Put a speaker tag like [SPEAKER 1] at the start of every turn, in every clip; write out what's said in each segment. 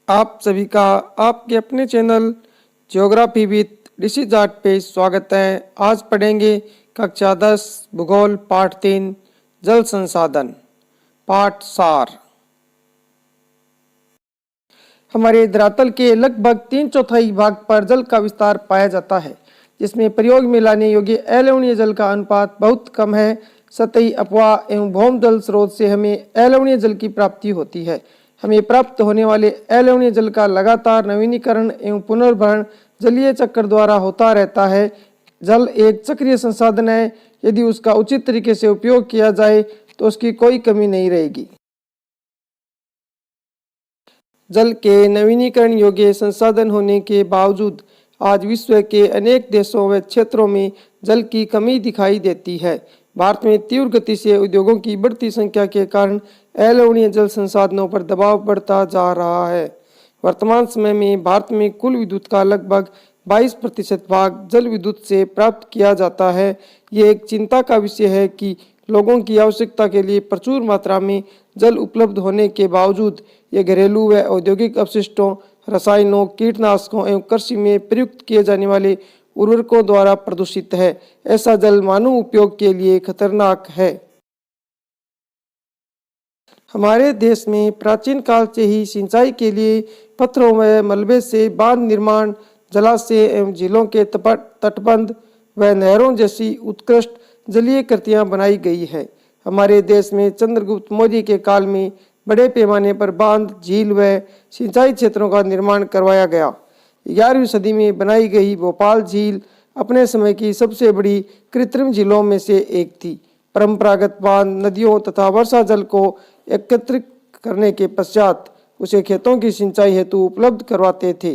[SPEAKER 1] आप सभी का आपके अपने चैनल ज्योग्राफी विद ऋषि जाट पे स्वागत है। आज पढ़ेंगे कक्षा 10 भूगोल पाठ 3 जल संसाधन पाठ सार। हमारे धरातल के लगभग 3/4 भाग पर जल का विस्तार पाया जाता है, जिसमें प्रयोग में लाने योग्य अलवणीय जल का अनुपात बहुत कम है। सतही अपवाह एवं भौम जल स्रोत से हमें अलवणीय जल की प्राप्ति होती है। हमें प्राप्त होने वाले अलवणीय जल का लगातार नवीनीकरण एवं पुनर्भरण जलीय चक्र द्वारा होता रहता है। जल एक चक्रीय संसाधन है। यदि उसका उचित तरीके से उपयोग किया जाए तो उसकी कोई कमी नहीं रहेगी। जल के नवीनीकरण योग्य संसाधन होने के बावजूद आज विश्व के अनेक देशों व क्षेत्रों में जल की कमी दिखाई देती है। भारत में तीव्र गति से उद्योगों की बढ़ती संख्या के कारण अलवणीय जल संसाधनों पर दबाव बढ़ता जा रहा है। वर्तमान समय में भारत में कुल विद्युत का लगभग 22% भाग जल विद्युत से प्राप्त किया जाता है। ये एक चिंता का विषय है कि लोगों की आवश्यकता के लिए प्रचुर मात्रा में जल उपलब्ध होने के बावजूद ये घरेलू व औद्योगिक अपशिष्टों, रसायनों, कीटनाशकों एवं कृषि में प्रयुक्त किए जाने वाले उर्वरकों द्वारा प्रदूषित है। ऐसा जल मानव उपयोग के लिए खतरनाक है। हमारे देश में प्राचीन काल से ही सिंचाई के लिए पत्थरों व मलबे से बांध निर्माण, जलाशय एवं झीलों के तटबंध व नहरों जैसी उत्कृष्ट जलीय कृतियां बनाई गई है। हमारे देश में चंद्रगुप्त मौर्य के काल में बड़े पैमाने पर बांध, झील व सिंचाई क्षेत्रों का निर्माण करवाया गया। 11वीं सदी में बनाई गई भोपाल झील अपने समय की सबसे बड़ी कृत्रिम झीलों में से एक थी। परंपरागत बांध नदियों तथा वर्षा जल को एकत्रित करने के पश्चात उसे खेतों की सिंचाई हेतु उपलब्ध करवाते थे।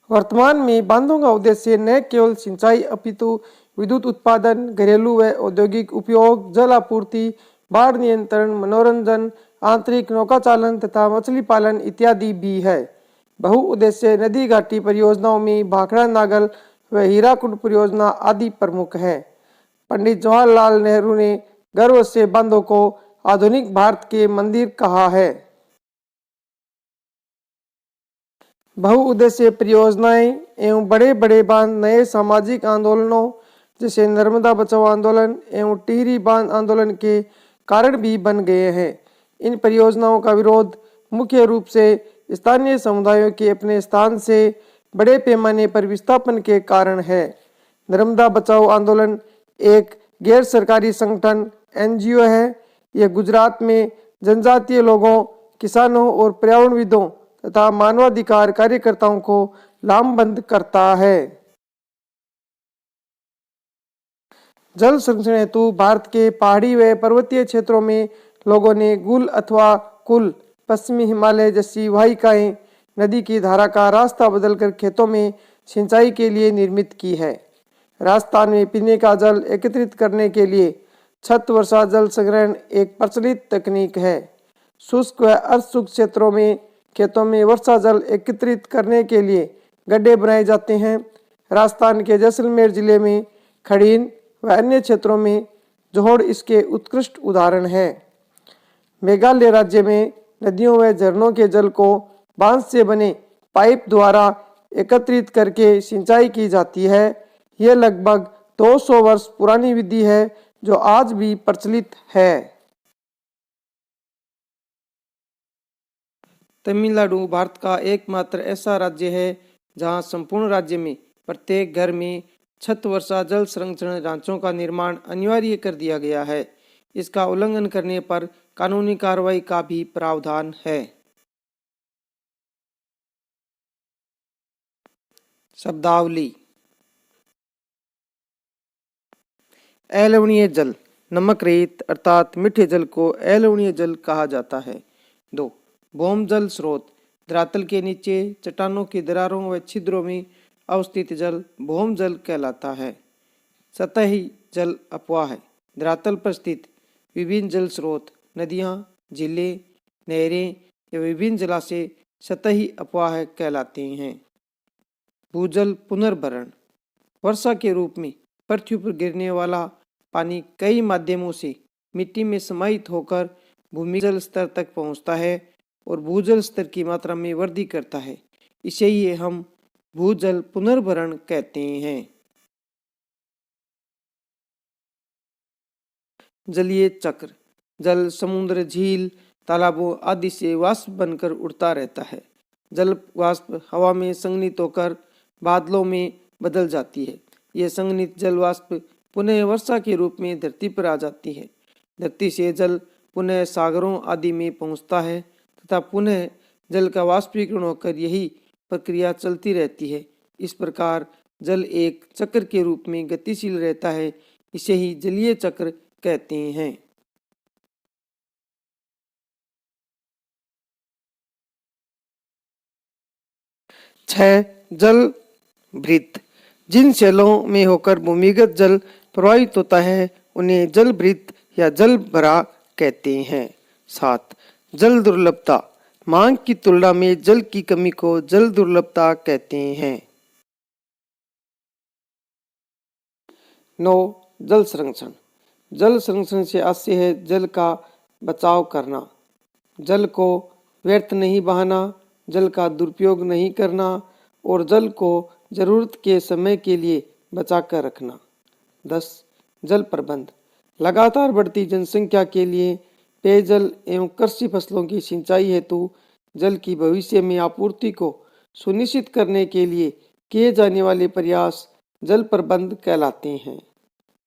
[SPEAKER 1] वर्तमान में बांधों का उद्देश्य न केवल सिंचाई अपितु विद्युत उत्पादन, घरेलू व औद्योगिक उपयोग, जल आपूर्ति, बाढ़ नियंत्रण, मनोरंजन, आंतरिक नौकाचालन तथा मछली पालन इत्यादि भी है। बहुउद्देश्य नदी घाटी परियोजनाओं में भाखड़ा नागल व हीराकुंड परियोजना आदि प्रमुख है। पंडित जवाहरलाल नेहरू ने गर्व से बांधों को आधुनिक भारत के मंदिर कहा है। बहुउद्देशीय परियोजनाएं एवं बड़े बड़े बांध नए सामाजिक आंदोलनों जैसे नर्मदा बचाओ आंदोलन एवं टिहरी बांध आंदोलन के कारण भी बन गए हैं। इन परियोजनाओं का विरोध मुख्य रूप से स्थानीय समुदायों के अपने स्थान से बड़े पैमाने पर विस्थापन के कारण है। नर्मदा बचाओ आंदोलन एक गैर सरकारी संगठन एनजीओ है। यह गुजरात में जनजातीय लोगों, किसानों और पर्यावरणविदों तथा मानवाधिकार कार्यकर्ताओं को लामबंद करता है। जल संरक्षण हेतु भारत के पहाड़ी व पर्वतीय क्षेत्रों में लोगों ने गुल अथवा कुल, पश्चिमी हिमालय जैसी वाहिकाएं नदी की धारा का रास्ता बदलकर खेतों में सिंचाई के लिए निर्मित की है। राजस्थान में पीने का जल एकत्रित करने के लिए छत वर्षा जल संग्रहण एक प्रचलित तकनीक है। शुष्क व अर्धशुष्क क्षेत्रों में खेतों में वर्षा जल एकत्रित करने के लिए गड्ढे बनाए जाते हैं। राजस्थान के जैसलमेर जिले में खड़ीन व अन्य क्षेत्रों में जोहड़ इसके उत्कृष्ट उदाहरण है। मेघालय राज्य में नदियों व झरनों के जल को बांस से बने पाइप द्वारा एकत्रित करके सिंचाई की जाती है। यह लगभग 200 वर्ष पुरानी विधि है जो आज भी प्रचलित है। तमिलनाडु भारत का एकमात्र ऐसा राज्य है जहां संपूर्ण राज्य में प्रत्येक घर में छत वर्षा जल संरक्षण ढांचों का निर्माण अनिवार्य कर दिया गया है। इसका उल्लंघन करने पर कानूनी कार्रवाई का भी प्रावधान है। शब्दावली। अलवणीय जल नमक रहित अर्थात मीठे जल को अलवणीय जल कहा जाता है। 2. भौम जल स्रोत धरातल के नीचे चट्टानों की दरारों व छिद्रों में अवस्थित जल भौम जल कहलाता है। सतही जल अपवाह है धरातल पर स्थित विभिन्न जल स्रोत, नदियाँ, झीलें, नहरें या विभिन्न जलाशय सतही अपवाह कहलाते हैं। भूजल पुनर्भरण वर्षा के रूप में पृथ्वी पर गिरने वाला पानी कई माध्यमों से मिट्टी में समाहित होकर भूमि जल स्तर तक पहुंचता है और भूजल स्तर की मात्रा में वृद्धि करता है। इसे ही हम भूजल पुनर्भरण कहते हैं। जलीय चक्र। जल समुद्र, झील, तालाबों आदि से वाष्प बनकर उड़ता रहता है। जल वाष्प हवा में संघनित होकर बादलों में बदल जाती है। यह संघनित जल वाष्प पुनः वर्षा के रूप में धरती पर आ जाती है। धरती से जल पुनः सागरों आदि में पहुंचता है तथा पुनः जल का वाष्पीकरण होकर यही प्रक्रिया चलती रहती है। इस प्रकार जल एक चक्र के रूप में गतिशील रहता है। इसे ही जलीय चक्र कहते हैं। 6. जल भृत। जिन शैलों में होकर भूमिगत जल प्रवाहित होता है उन्हें जल भृत या जल भरा कहते हैं। 7. जल दुर्लभता। मांग की तुलना में जल की कमी को जल दुर्लभता कहते हैं। 9. जल संरक्षण। जल संरक्षण से आशय है जल का बचाव करना, जल को व्यर्थ नहीं बहाना, जल का दुरुपयोग नहीं करना और जल को जरूरत के समय के लिए बचा कर रखना। 10. जल प्रबंध। लगातार बढ़ती जनसंख्या के लिए पेयजल एवं कृषि फसलों की सिंचाई हेतु जल की भविष्य में आपूर्ति को सुनिश्चित करने के लिए किए जाने वाले प्रयास जल प्रबंध कहलाते हैं।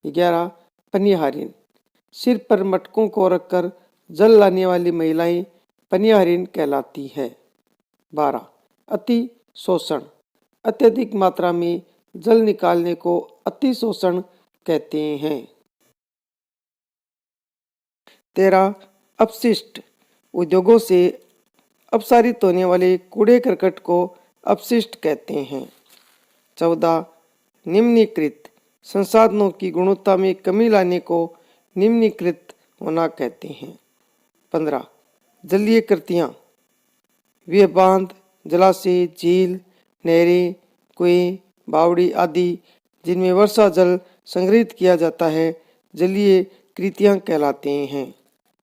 [SPEAKER 1] 11. पनिहारिन। सिर पर मटकों को रखकर जल लाने वाली महिलाएं पनिहारिन कहलाती है। 12. अति शोषण। अत्यधिक मात्रा में जल निकालने को अति शोषण कहते हैं। 13. अपशिष्ट। उद्योगों से अपसारित होने वाले कूड़े करकट को अपशिष्ट कहते हैं। 14. निम्नीकृत। संसाधनों की गुणवत्ता में कमी लाने को निम्नीकृत होना कहते हैं। 15. जलीय कृतियाँ। वे बांध, जलाशय, झील, नहरें, कुएं, बावड़ी आदि जिनमें वर्षा जल संग्रहित किया जाता है जलीय कृतियाँ कहलाते हैं।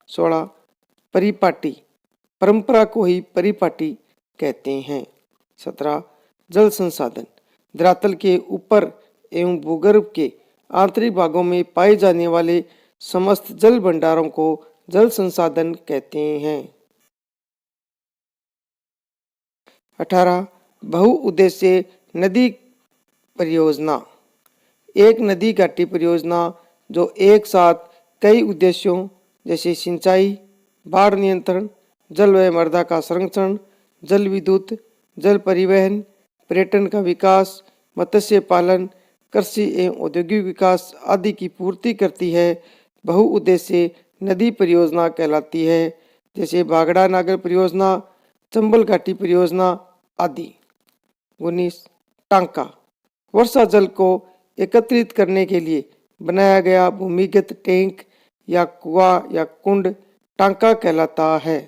[SPEAKER 1] 16. परिपाटी। परंपरा को ही परिपाटी कहते हैं। 17. जल संसाधन। धरातल के ऊपर एवं भूगर्भ के आंतरिक भागों में पाए जाने वाले समस्त जल भंडारों को जल संसाधन कहते हैं। 18. बहुउद्देश्य नदी परियोजना। एक नदी घाटी परियोजना जो एक साथ कई उद्देश्यों जैसे सिंचाई, बाढ़ नियंत्रण, जल व मृदा का संरक्षण, जल विद्युत, जल परिवहन, पर्यटन का विकास, मत्स्य पालन, कृषि एवं औद्योगिक विकास आदि की पूर्ति करती है बहुउद्देश्य नदी परियोजना कहलाती है। जैसे बागड़ा नागर परियोजना, चंबल घाटी परियोजना आदि। 19. टांका। वर्षा जल को एकत्रित करने के लिए बनाया गया भूमिगत टैंक या कुआं या कुंड टांका कहलाता है।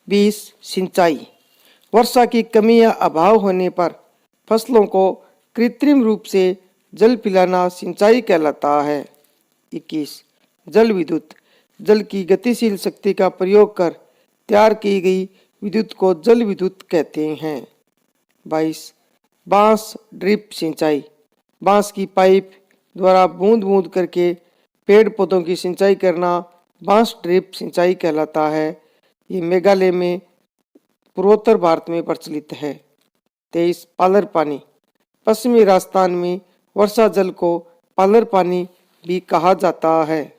[SPEAKER 1] 20. सिंचाई। वर्षा की कमी या अभाव होने पर फसलों को कृत्रिम रूप से जल पिलाना सिंचाई कहलाता है। 21. जल विद्युत। जल की गतिशील शक्ति का प्रयोग कर तैयार की गई विद्युत को जल विद्युत कहते हैं। 22. बांस ड्रिप सिंचाई। बांस की पाइप द्वारा बूंद बूंद करके पेड़ पौधों की सिंचाई करना बांस ड्रिप सिंचाई कहलाता है। ये मेघालय में पूर्वोत्तर भारत में प्रचलित है। 23. पालर पानी। पश्चिमी राजस्थान में वर्षा जल को पालर पानी भी कहा जाता है।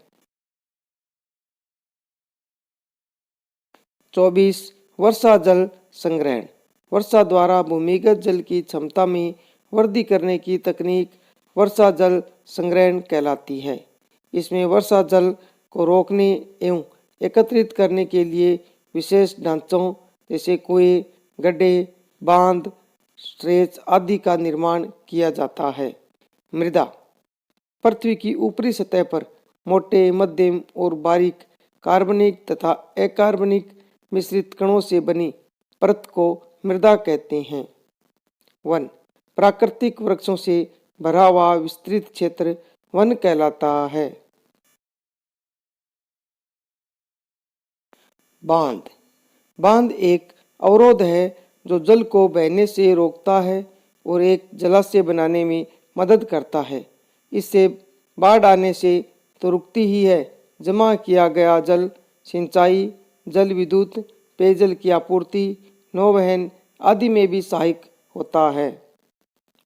[SPEAKER 1] 24. वर्षा जल संग्रहण। वर्षा द्वारा भूमिगत जल की क्षमता में वृद्धि करने की तकनीक वर्षा जल संग्रहण कहलाती है। इसमें वर्षा जल को रोकने एवं एकत्रित करने के लिए विशेष ढांचों जैसे कुएं, गड्ढे, बांध, स्ट्रेच आदि का निर्माण किया जाता है। मृदा। पृथ्वी की ऊपरी सतह पर मोटे, मध्यम और बारीक कार्बनिक तथा अकार्बनिक मिश्रित कणों से बनी परत को मृदा कहते हैं। वन। प्राकृतिक वृक्षों से भरा हुआ विस्तृत क्षेत्र वन कहलाता है। बांध। बांध एक अवरोध है जो जल को बहने से रोकता है और एक जलाशय बनाने में मदद करता है। इससे बाढ़ आने से तो रुकती ही है, जमा किया गया जल सिंचाई, जल विद्युत, पेयजल की आपूर्ति, नौवहन आदि में भी सहायक होता है।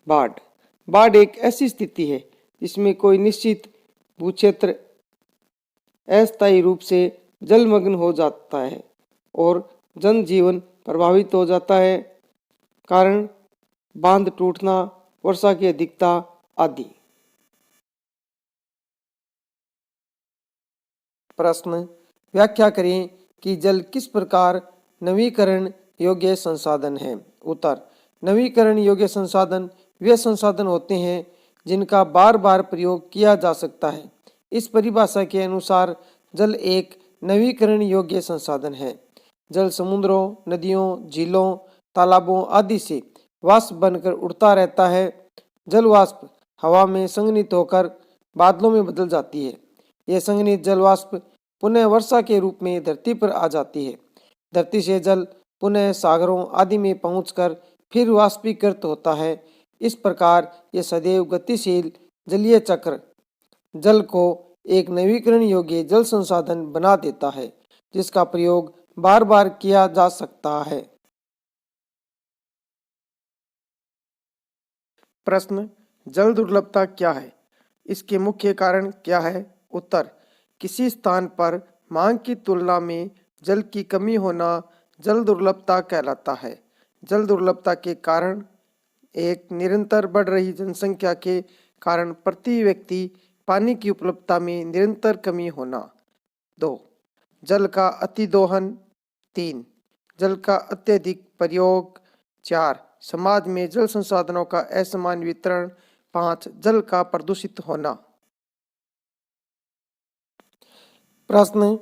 [SPEAKER 1] बाढ़। बाढ़ एक ऐसी स्थिति है जिसमें कोई निश्चित भूक्षेत्र अस्थायी रूप से जलमग्न हो जाता है और जनजीवन प्रभावित हो जाता है। कारण बांध टूटना, वर्षा की अधिकता आदि। प्रश्न, व्याख्या करें कि जल किस प्रकार नवीकरण योग्य संसाधन है। उत्तर, नवीकरण योग्य संसाधन वे संसाधन होते हैं जिनका बार बार प्रयोग किया जा सकता है। इस परिभाषा के अनुसार जल एक नवीकरण योग्य संसाधन है। जल समुद्रों, नदियों, झीलों, तालाबों आदि से वाष्प बनकर उड़ता रहता है। जल वाष्प हवा में संघनित होकर बादलों में बदल जाती है। यह संघनित जल वाष्प पुनः वर्षा के रूप में धरती पर आ जाती है। धरती से जल पुनः सागरों आदि में पहुंचकर फिर वाष्पीकृत होता है। इस प्रकार यह सदैव गतिशील जलीय चक्र जल को एक नवीकरण योग्य जल संसाधन बना देता है जिसका प्रयोग बार बार किया जा सकता है। प्रश्न, जल दुर्लभता क्या है? इसके मुख्य कारण क्या है? उत्तर, किसी स्थान पर मांग की तुलना में जल की कमी होना जल दुर्लभता कहलाता है। जल दुर्लभता के कारण एक, निरंतर बढ़ रही जनसंख्या के कारण प्रति व्यक्ति पानी की उपलब्धता में निरंतर कमी होना। 2, जल का अतिदोहन। 3, जल का अत्यधिक प्रयोग। 4, समाज में जल संसाधनों का असमान वितरण। 5, जल का प्रदूषित होना। प्रश्न,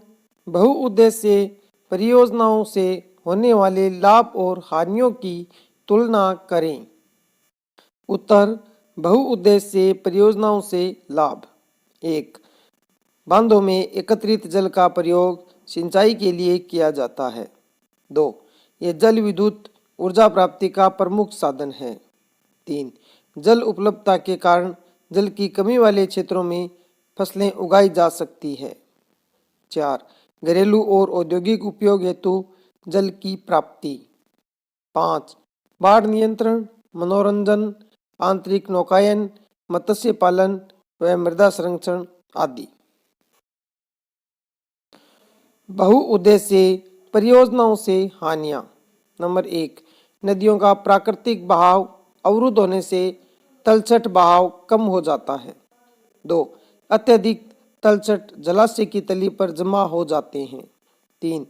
[SPEAKER 1] बहुउद्देशीय परियोजनाओं से होने वाले लाभ और हानियों की तुलना करें। उत्तर, बहुउद्देशीय परियोजनाओं से लाभ। 1, बांधों में एकत्रित जल का प्रयोग सिंचाई के लिए किया जाता है। 2, ये जल विद्युत ऊर्जा प्राप्ति का प्रमुख साधन है। 3, जल उपलब्धता के कारण जल की कमी वाले क्षेत्रों में फसलें उगाई जा सकती है। 4, घरेलू और औद्योगिक उपयोग हेतु जल की प्राप्ति। 5, बाढ़ नियंत्रण, मनोरंजन, आंतरिक नौकायन, मत्स्य पालन व मृदा संरक्षण आदि। बहुउद्देशीय परियोजनाओं से हानियां। नंबर 1, नदियों का प्राकृतिक बहाव अवरुद्ध होने से तलछट बहाव कम हो जाता है। 2, अत्यधिक तलछट जलाशय की तली पर जमा हो जाते हैं। 3,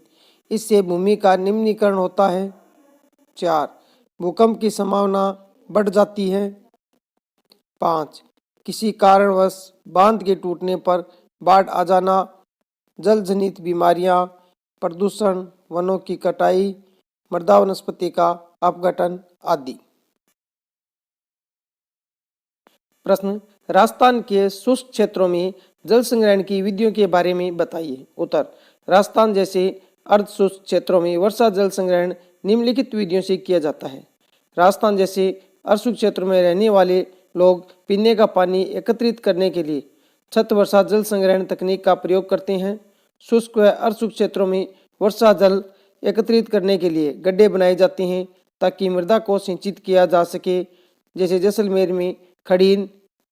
[SPEAKER 1] इससे भूमि का निम्नीकरण होता है। 4, भूकंप की संभावना बढ़ जाती है। 5, किसी कारणवश बांध के टूटने पर बाढ़ आ जाना, जल जनित बीमारियां, प्रदूषण, वनों की कटाई, मृदा वनस्पति का अपघटन आदि। प्रश्न, राजस्थान के शुष्क क्षेत्रों में जल संग्रहण की विधियों के बारे में बताइए। उत्तर, राजस्थान जैसे अर्ध शुष्क क्षेत्रों में वर्षा जल संग्रहण निम्नलिखित विधियों से किया जाता है। राजस्थान जैसे अर्ध शुष्क क्षेत्रों में रहने वाले लोग पीने का पानी एकत्रित करने के लिए छत वर्षा जल संग्रहण तकनीक का प्रयोग करते हैं। शुष्क व अर्ध शुष्क क्षेत्रों में वर्षा जल एकत्रित करने के लिए गड्ढे बनाए जाते हैं ताकि मृदा को सिंचित किया जा सके, जैसे जैसलमेर में खड़ीन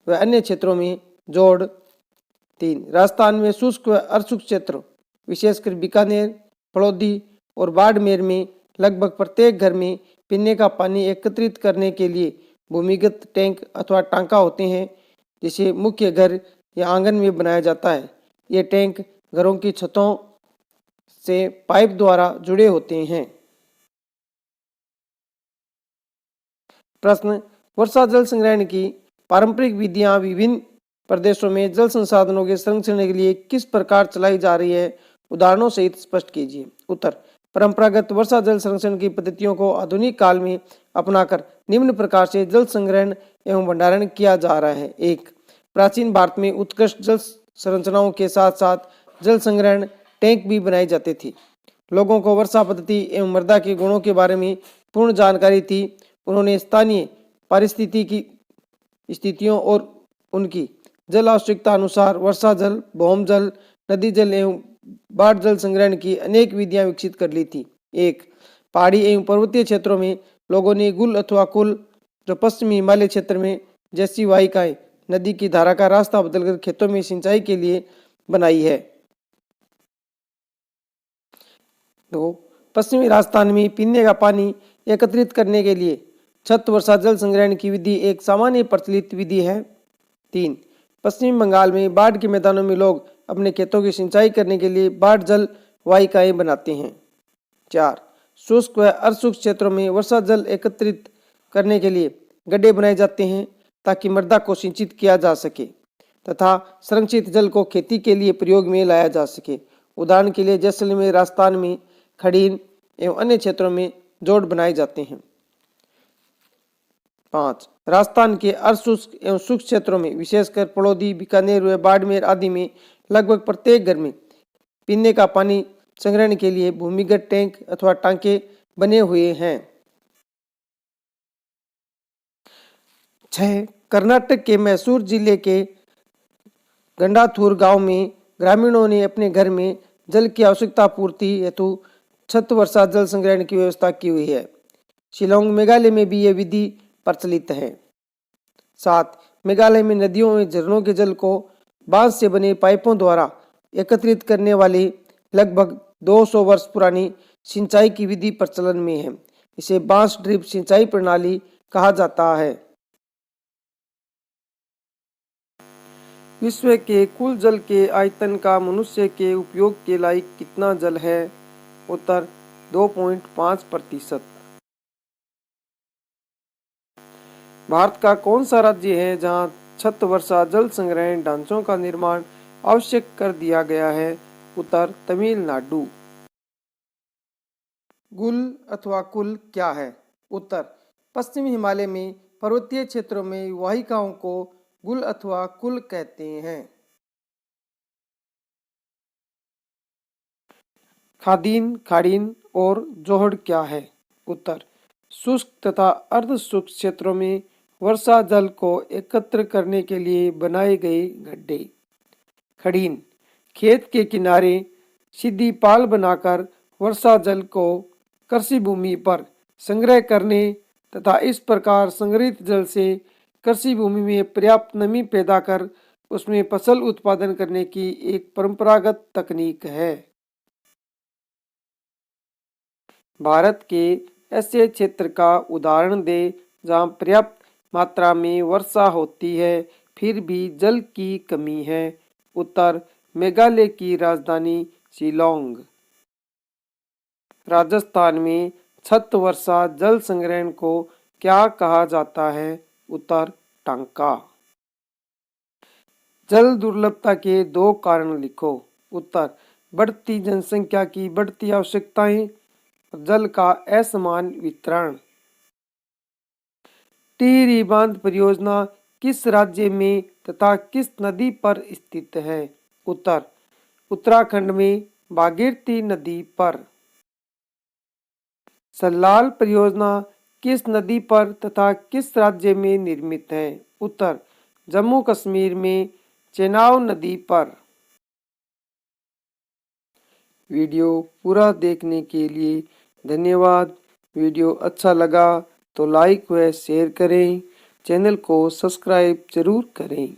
[SPEAKER 1] व अन्य क्षेत्रों में जोड़। 3, राजस्थान में शुष्क व अर्धशुष्क क्षेत्र विशेषकर बीकानेर, फड़ौदी और बाड़मेर में लगभग प्रत्येक घर में पीने का पानी एकत्रित करने के लिए भूमिगत टैंक अथवा टांका होते हैं, जिसे मुख्य घर या आंगन में बनाया जाता है। ये टैंक घरों की छतों से पाइप द्वारा जुड़े होते हैं। प्रश्न, वर्षा जल संग्रहण की पारंपरिक विधियां विभिन्न प्रदेशों में जल संसाधनों के संरक्षण के लिए किस प्रकार चलाई जा रही है, उदाहरणों सहित स्पष्ट कीजिए। उत्तर, परंपरागत वर्षा जल संरक्षण की पद्धतियों को आधुनिक काल में अपनाकर निम्न प्रकार से जल संग्रहण एवं भंडारण किया जा रहा है। 1, प्राचीन भारत में उत्कृष्ट जल संरचनाओं के साथ साथ जल संग्रहण टैंक भी बनाए जाते थे। लोगों को वर्षा पद्धति एवं मृदा के गुणों के बारे में पूर्ण जानकारी थी। उन्होंने स्थानीय पारिस्थितिकी स्थितियों और उनकी जल आवश्यकता अनुसार वर्षा जल, भौम जल, नदी जल एवं बाढ़ जल संग्रहण की अनेक विधियां विकसित कर ली थी। एक, पहाड़ी एवं पर्वतीय क्षेत्रों में लोगों ने गुल अथवा कुल, जो पश्चिमी हिमालय क्षेत्र में जैसी वाहिकाएं नदी की धारा का रास्ता बदलकर खेतों में सिंचाई के लिए बनाई है। दो, पश्चिमी राजस्थान में पीने का पानी एकत्रित करने के लिए छत वर्षा जल संग्रहण की विधि एक सामान्य प्रचलित विधि है। तीन, पश्चिमी बंगाल में बाढ़ के मैदानों में लोग अपने खेतों की सिंचाई करने के लिए बाढ़ जल वाहिकाएं बनाते हैं। चार, शुष्क व अर्धशुष्क क्षेत्रों में वर्षा जल एकत्रित करने के लिए गड्ढे बनाए जाते हैं ताकि मृदा को सिंचित किया जा सके तथा संरक्षित जल को खेती के लिए प्रयोग में लाया जा सके। उदाहरण के लिए जैसलमेर राजस्थान में खड़ीन एवं अन्य क्षेत्रों में जोड़ बनाए जाते हैं। 5, राजस्थान के अर्धशुष्क एवं शुष्क क्षेत्रों में विशेषकर पड़ौदी, बीकानेर व बाड़मेर आदि में लगभग प्रत्येक घर में पीने का पानी संग्रहण के लिए भूमिगत टैंक अथवा टांके बने हुए हैं। 6, कर्नाटक के मैसूर जिले के गंडाथूर गांव में ग्रामीणों ने अपने घर में जल की आवश्यकता पूर्ति हेतु छत वर्षा जल संग्रहण की व्यवस्था की हुई है। शिलोंग मेघालय में भी यह विधि प्रचलित है। 7, मेघालय में नदियों में झरनों के जल को बांस से बने पाइपों द्वारा एकत्रित करने वाली लगभग 200 वर्ष पुरानी सिंचाई की विधि प्रचलन में है। इसे बांस ड्रिप सिंचाई प्रणाली कहा जाता है। विश्व के कुल जल के आयतन का मनुष्य के उपयोग के लायक कितना जल है? उत्तर 2.5%। भारत का कौन सा राज्य है जहां छत वर्षा जल संग्रहण ढांचों का निर्माण आवश्यक कर दिया गया है? उत्तर तमिलनाडु। गुल अथवा कुल क्या है? उत्तर पश्चिमी हिमालय में पर्वतीय क्षेत्रों में वाहिकाओं को गुल अथवा कुल कहते हैं। खादीन, खाड़ीन और जोहड़ क्या है? उत्तर शुष्क तथा अर्धशुष्क क्षेत्रों में वर्षा जल को एकत्र करने के लिए बनाए गए गड्ढे। खड़ीन, खेत के किनारे सीधी पाल बनाकर वर्षा जल को कृषि भूमि पर संग्रह करने तथा इस प्रकार संग्रहित जल से कृषि भूमि में पर्याप्त नमी पैदा कर उसमें फसल उत्पादन करने की एक परंपरागत तकनीक है। भारत के ऐसे क्षेत्र का उदाहरण दे जहाँ पर्याप्त मात्रा में वर्षा होती है फिर भी जल की कमी है। उत्तर मेघालय की राजधानी शिलोंग। राजस्थान में छत वर्षा जल संग्रहण को क्या कहा जाता है? उत्तर टांका। जल दुर्लभता के 2 कारण लिखो। उत्तर बढ़ती जनसंख्या की बढ़ती आवश्यकताएं, जल का असमान वितरण। टिहरी बांध परियोजना किस राज्य में तथा किस नदी पर स्थित है? उत्तर उत्तराखंड में भागीरथी नदी पर। सल्लाल परियोजना किस नदी पर तथा किस राज्य में निर्मित है? उत्तर जम्मू कश्मीर में चेनाब नदी पर। वीडियो पूरा देखने के लिए धन्यवाद। वीडियो अच्छा लगा तो लाइक व शेयर करें। चैनल को सब्सक्राइब जरूर करें।